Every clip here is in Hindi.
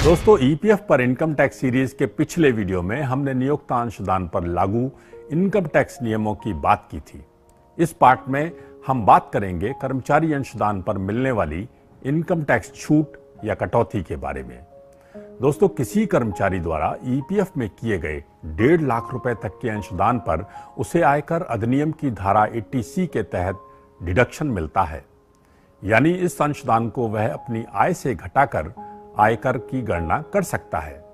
दोस्तों, ईपीएफ पर इनकम टैक्स सीरीज के पिछले वीडियो में हमने नियोक्ता अंशदान पर लागू इनकम टैक्स नियमों की बात की थी। इस पार्ट में हम बात करेंगे कर्मचारी अंशदान पर मिलने वाली इनकम टैक्स छूट या कटौती के बारे में। दोस्तों, किसी कर्मचारी द्वारा ईपीएफ में किए गए 1.5 लाख रुपए तक के अंशदान पर उसे आयकर अधिनियम की धारा 80C के तहत डिडक्शन मिलता है, यानी इस अंशदान को वह अपनी आय से घटाकर आयकर की गणना कर सकता है।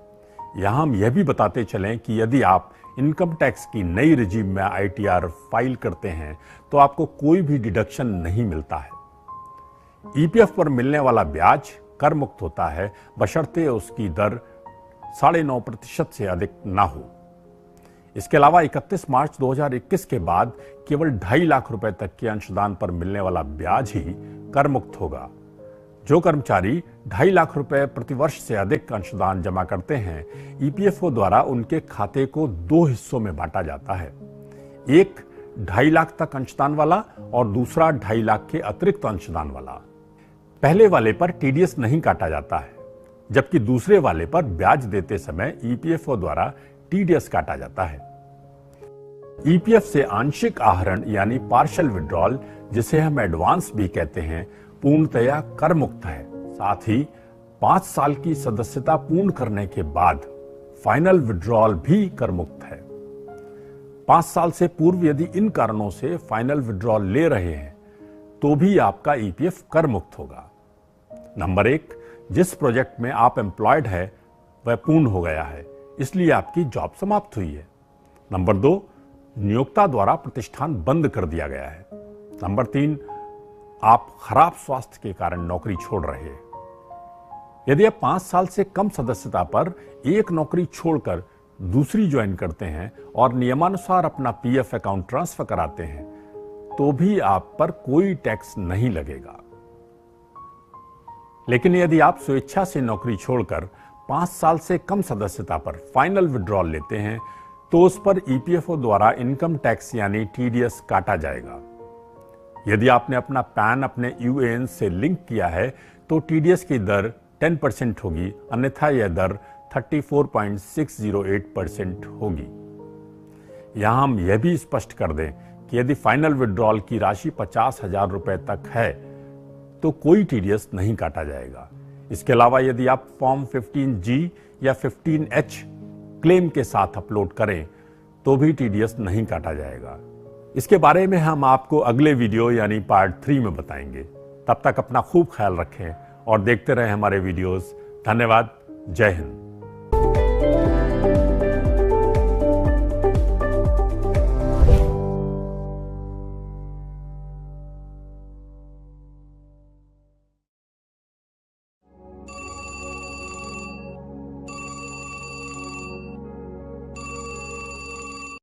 यहां हम यह भी बताते चलें कि यदि आप इनकम टैक्स की नई रिजीम में आईटीआर फाइल करते हैं तो आपको कोई भी डिडक्शन नहीं मिलता है। ईपीएफ पर मिलने वाला ब्याज कर मुक्त होता है, बशर्ते उसकी दर 9.5% से अधिक ना हो। इसके अलावा 31 मार्च 2021 के बाद केवल 2.5 लाख रुपए तक के अंशदान पर मिलने वाला ब्याज ही कर मुक्त होगा। जो कर्मचारी 2.5 लाख रुपए प्रतिवर्ष से अधिक अंशदान जमा करते हैं, ईपीएफओ द्वारा उनके खाते को 2 हिस्सों में बांटा जाता है, एक 2.5 लाख तक अंशदान वाला और दूसरा 2.5 लाख के अतिरिक्त अंशदान वाला। पहले वाले पर टीडीएस नहीं काटा जाता है, जबकि दूसरे वाले पर ब्याज देते समय ईपीएफओ द्वारा टीडीएस काटा जाता है। ईपीएफ से आंशिक आहरण यानी पार्शियल विड्रॉल, जिसे हम एडवांस भी कहते हैं, पूर्णतया कर मुक्त है। साथ ही 5 साल की सदस्यता पूर्ण करने के बाद फाइनल विड्रॉल भी कर मुक्त है। 5 साल से पूर्व यदि इन कारणों से फाइनल विड्रॉल ले रहे हैं तो भी आपका ईपीएफ कर मुक्त होगा। नंबर 1, जिस प्रोजेक्ट में आप एम्प्लॉयड है वह पूर्ण हो गया है, इसलिए आपकी जॉब समाप्त हुई है। नंबर 2, नियोक्ता द्वारा प्रतिष्ठान बंद कर दिया गया है। नंबर 3, आप खराब स्वास्थ्य के कारण नौकरी छोड़ रहे हैं। यदि आप 5 साल से कम सदस्यता पर एक नौकरी छोड़कर दूसरी ज्वाइन करते हैं और नियमानुसार अपना पीएफ अकाउंट ट्रांसफर कराते हैं तो भी आप पर कोई टैक्स नहीं लगेगा। लेकिन यदि आप स्वेच्छा से नौकरी छोड़कर 5 साल से कम सदस्यता पर फाइनल विड्रॉल लेते हैं तो उस पर ईपीएफओ द्वारा इनकम टैक्स यानी टीडीएस काटा जाएगा। यदि आपने अपना पैन अपने यूएएन से लिंक किया है तो टीडीएस की दर 10% होगी, अन्यथा यह दर 34.608% होगी। यहां हम यह भी स्पष्ट कर दें कि यदि फाइनल विड्रॉल की राशि 50,000 रुपए तक है तो कोई टीडीएस नहीं काटा जाएगा। इसके अलावा यदि आप फॉर्म 15G या 15H क्लेम के साथ अपलोड करें तो भी टीडीएस नहीं काटा जाएगा। इसके बारे में हम आपको अगले वीडियो यानी पार्ट 3 में बताएंगे। तब तक अपना खूब ख्याल रखें और देखते रहें हमारे वीडियोस। धन्यवाद। जय हिंद।